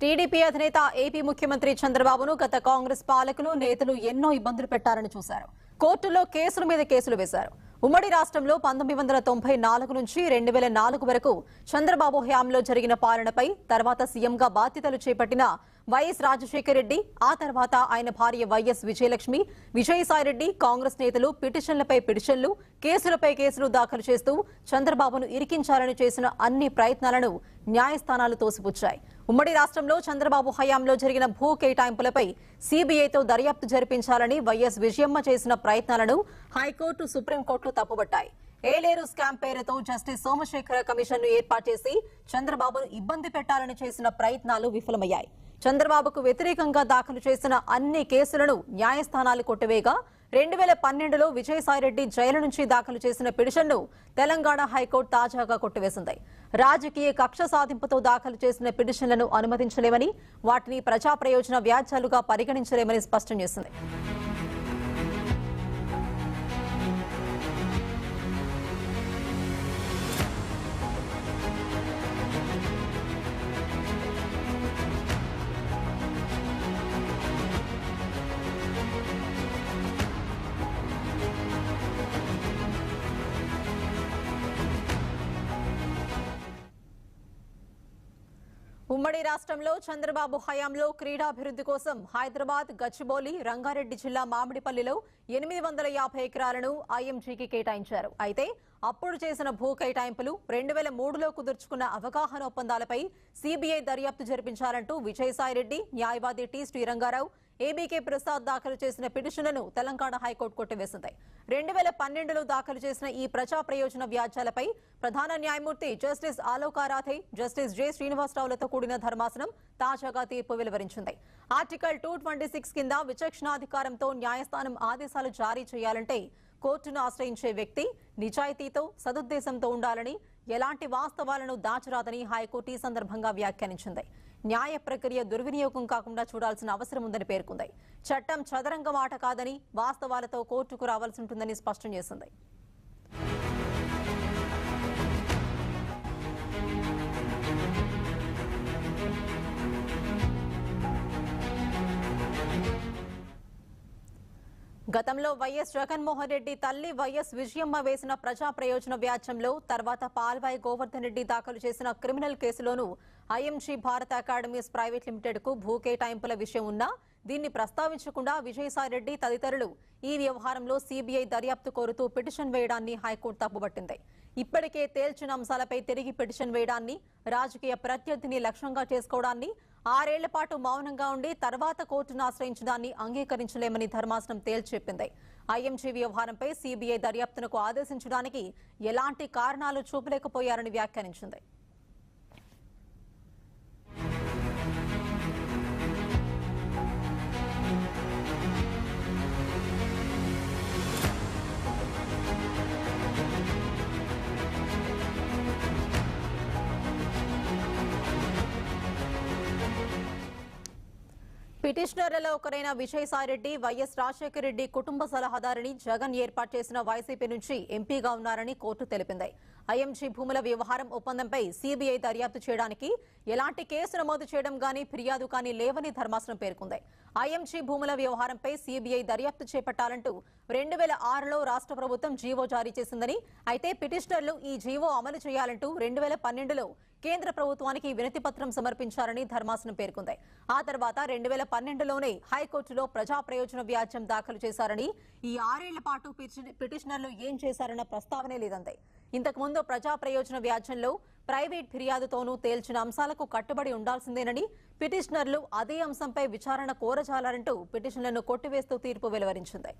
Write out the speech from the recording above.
TDP అధినేత AP ముఖ్యమంత్రి చంద్రబాబును గత కాంగ్రెస్ పాలకులు నేతలు ఎన్నో ఇబ్బందులు పెట్టారని చూశారు. కోర్టులో కేసుల మీద కేసులు వేశారు. ఉమ్మడి రాష్ట్రంలో 1994 నుంచి 2004 వరకు చంద్రబాబు హయాంలో జరిగిన పాలనపై తర్వాత సీఎంగా బాధ్యతలు చేపట్టిన వైఎస్ రాజశేఖర రెడ్డి, ఆ తర్వాత ఆయన భార్య వైఎస్ విజయలక్ష్మి, విజయసాయిరెడ్డి కాంగ్రెస్ నేతలు పిటిషన్లపై పిటిషన్లు, కేసులపై కేసులు దాఖలు చేస్తూ చంద్రబాబును ఇరికించాలని చేసిన అన్ని ప్రయత్నాలను న్యాయస్థానాలు తోసిపుచ్చాయి. ఉమ్మడి రాష్ట్రంలో చంద్రబాబు హయాంలో జరిగిన భూ కేటాయింపులపై సీబీఐతో దర్యాప్తు జరిపించాలని వైఎస్ విజయమ్మ చేసిన ప్రయత్నాలను హైకోర్టు, సుప్రీంకోర్టు తప్పుబట్టాయి. ఏలేరు స్కామ్ పేరుతో జస్టిస్ సోమశేఖర కమిషన్ ను ఏర్పాటు చేసి చంద్రబాబును ఇబ్బంది పెట్టాలని చేసిన ప్రయత్నాలు విఫలమయ్యాయి. చంద్రబాబుకు వ్యతిరేకంగా దాఖలు చేసిన అన్ని కేసులను న్యాయస్థానాలు కొట్టివేయగా 2012లో విజయసాయిరెడ్డి జైలు నుంచి దాఖలు చేసిన పిటిషన్ను తెలంగాణ హైకోర్టు తాజాగా కొట్టివేసింది. రాజకీయ కక్ష సాధింపుతో దాఖలు చేసిన పిటిషన్లను అనుమతించలేమని, వాటిని ప్రజా ప్రయోజన వ్యాజ్యాలుగా పరిగణించలేమని స్పష్టం చేసింది. ఉమ్మడి రాష్ట్రంలో చంద్రబాబు హయాంలో క్రీడాభివృద్ధి కోసం హైదరాబాద్, గచ్చిబౌలి, రంగారెడ్డి జిల్లా మామిడిపల్లిలో 850 ఎకరాలను ఐఎంజీకి కేటాయించారు. అయితే అప్పుడు చేసిన భూ కేటాయింపులు 2003లో కుదుర్చుకున్న అవగాహన ఒప్పందాలపై సీబీఐ దర్యాప్తు జరిపించాలంటూ విజయసాయిరెడ్డి, న్యాయవాది టి శ్రీరంగారావు, ఏబీకే ప్రసాద్ దాఖలు చేసిన పిటిషన్లను తెలంగాణ హైకోర్టు కొట్టివేసింది. 2012లో దాఖలు చేసిన ఈ ప్రజా ప్రయోజన వ్యాజ్యాలపై ప్రధాన న్యాయమూర్తి justice Alok Aradhe, justice J శ్రీనివాసరావులతో కూడిన ధర్మాసనం తాజాగా తీర్పు వెలువరించింది. ఆర్టికల్ 226 కింద విచక్షణాధికారంతో న్యాయస్థానం ఆదేశాలు జారీ చేయాలంటే కోర్టును ఆశ్రయించే వ్యక్తి నిజాయితీతో, సదుద్దేశంతో ఉండాలని, ఎలాంటి వాస్తవాలను దాచరాదని హైకోర్టు ఈ సందర్భంగా వ్యాఖ్యానించింది. న్యాయ ప్రక్రియ దుర్వినియోగం కాకుండా చూడాల్సిన అవసరం ఉందని పేర్కొంది. చట్టం చదరంగం ఆట కాదని, వాస్తవాలతో కోర్టుకు రావాల్సి ఉంటుందని స్పష్టం చేసింది. గతంలో వైఎస్ జగన్మోహన్ రెడ్డి తల్లి వైఎస్ విజయమ్మ వేసిన ప్రజా ప్రయోజన వ్యాజ్యంలో, తర్వాత పాల్వాయి గోవర్ధన్ రెడ్డి దాఖలు చేసిన క్రిమినల్ కేసులోనూ ఐఎంజీ భారత అకాడమీస్ ప్రైవేట్ లిమిటెడ్ కు భూ కేటాయింపుల విషయం ఉన్నా దీన్ని ప్రస్తావించకుండా విజయసాయిరెడ్డి తదితరులు ఈ వ్యవహారంలో సీబీఐ దర్యాప్తు కోరుతూ పిటిషన్ వేయడాన్ని హైకోర్టు తప్పుబట్టింది. ఇప్పటికే తేల్చిన అంశాలపై తిరిగి పిటిషన్ వేయడాన్ని, రాజకీయ ప్రత్యర్థిని లక్ష్యంగా చేసుకోవడాన్ని, 6 ఏళ్ల పాటు మౌనంగా ఉండి తర్వాత కోర్టును ఆశ్రయించడాన్ని అంగీకరించలేమని ధర్మాసనం తేల్చెప్పింది. ఐఎంజీ వ్యవహారంపై సీబీఐ దర్యాప్తునకు ఆదేశించడానికి ఎలాంటి కారణాలు చూపలేకపోయారని వ్యాఖ్యానించింది. పిటిషనర్లలో ఒకరైన విజయసాయిరెడ్డి వైఎస్ రాజశేఖర రెడ్డి కుటుంబ సలహాదారుని జగన్ ఏర్పాటు చేసిన వైసీపీ నుంచి ఎంపీగా ఉన్నారని కోర్టు తెలిపింది. ఐఎంజీ భూముల వ్యవహారం ఒప్పందంపై సీబీఐ దర్యాప్తు చేయడానికి ఎలాంటి కేసు నమోదు చేయడం గానీ, ఫిర్యాదు కానీ లేవని ధర్మాసనం పేర్కొంది. ఐఎంజీ భూముల వ్యవహారంపై సీబీఐ దర్యాప్తు చేపట్టాలంటూ 2006లో రాష్ట్ర ప్రభుత్వం జీవో జారీ చేసిందని, అయితే పిటిషనర్లు ఈ జీవో అమలు చేయాలంటూ 2012లో కేంద్ర ప్రభుత్వానికి వినతి పత్రం సమర్పించారని ధర్మాసనం పేర్కొంది. ఆ తర్వాత 2012లోనే హైకోర్టులో ప్రజా ప్రయోజన వ్యాజ్యం దాఖలు చేశారని, ఈ 6 ఏళ్ల పాటు పిటిషనర్లు ఏం చేశారన్న ప్రస్తావనే లేదంది. ఇంతకుముందు ప్రజా ప్రయోజన వ్యాజ్యంలో ప్రైవేట్ ఫిర్యాదుతోనూ తేల్చిన అంశాలకు కట్టుబడి ఉండాల్సిందేనని, పిటిషనర్లు అదే అంశంపై విచారణ కోరజాలంటూ పిటిషన్లను కొట్టివేస్తూ తీర్పు వెలువరించింది.